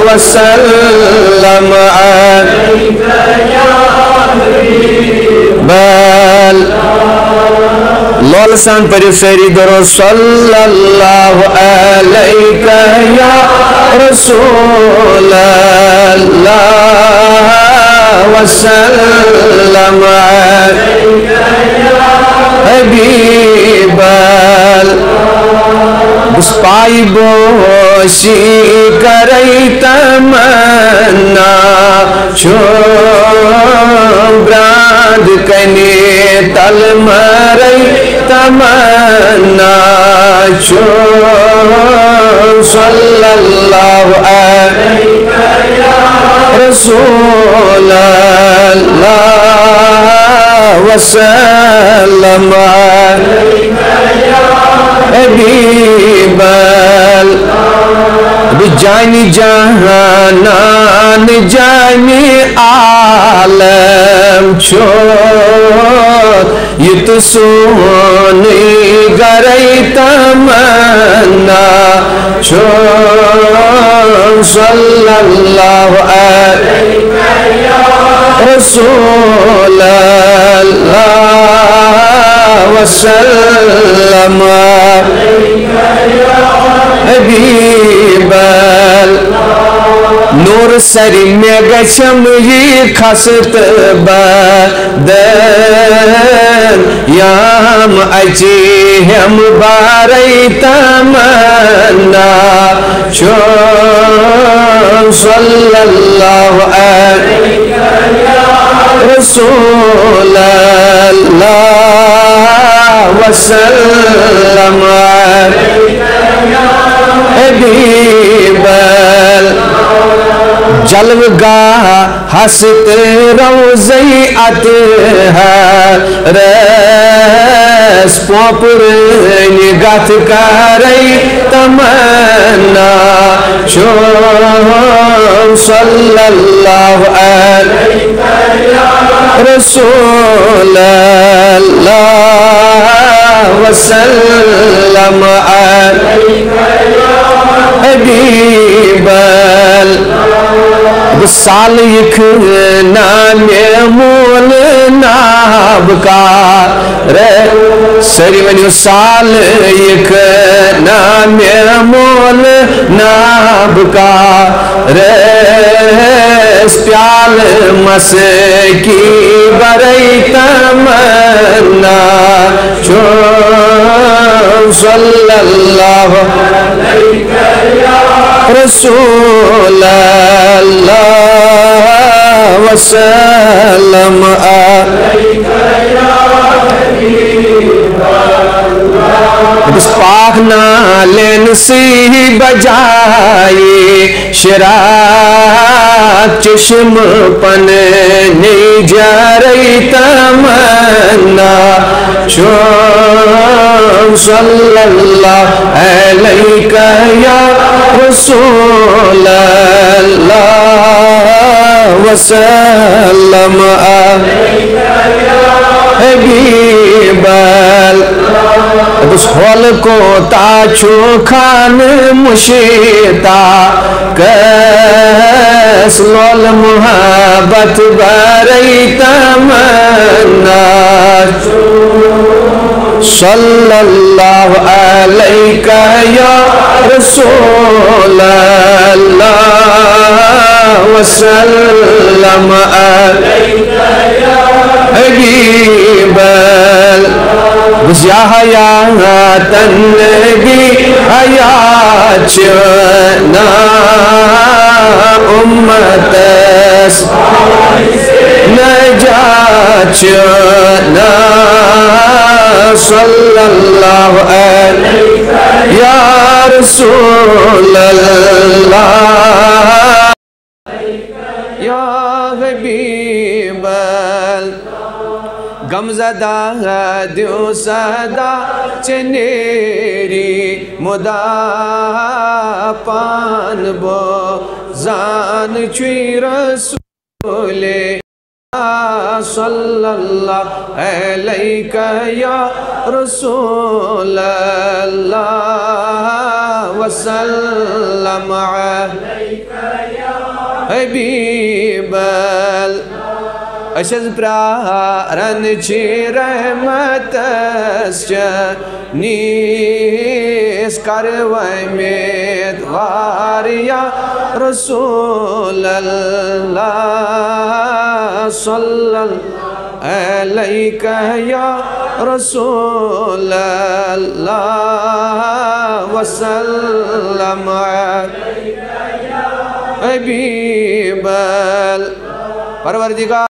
وسلم عليك يا حبيب لول سان پر سری درو صلی اللہ علیہ یا رسول اللہ وسلم علیک یا حبیب بس پائی بوشی کری تمنا چون براند کنی تل مری تمنا چون صلی اللہ علیہ یا رسول اللہ وسلم علیک یا حبیب جانی جہانان جانی عالم چھوڑ یہ تو سونی گرئی تمنا چھوڑ صلی اللہ علیہ یا رسول اللہ وسلم علیک یا حبیب نور سری میں گچم یہ خست بدن یام اچی ہم باری تمنا چون صلی اللہ علیہ یا رسول اللہ وسلم علیک یا حبیب جلوگاہ ہست روزی اطہر رس پوپر نگت کری تمنا چون صلی اللہ علیہ یا رسول اللہ وسلم علیک یا حبیب سال یک نام مول ناب کا سری ونیو سال یک نام مول ناب کا رس پیال مس کی برئی تمنا چون صلی اللہ علیہ یا رسول اللہ وسلم علیک یا حبیب اللہ بس پاک نالین سی بجائی شراک چشم پن نیجاری تمنا چون صلی اللہ علیہ یا رسول اللہ وسلم علیک یا حبیب اس حول کو تاچو خان مشیتا کس لول محبت بری تمنا صلی اللہ علیہ یا رسول اللہ وسلم علیک یا حبیب بس یا حیاتن بھی حیات چنا امتس نجات چنا صلی اللہ علیہ یا رسول اللہ یا حبیب غمزدہ دیو صدا چنیری مدا پان بو زان چوی رسول صلی اللہ علیہ یا رسول اللہ وسلم عليك يا حبيب أشز پرارن چی رحمت نیس کروی میدوار یا رسول اللہ صلی اللہ علیہ یا رسول اللہ وسلم علیہ یا حبیب پروردگار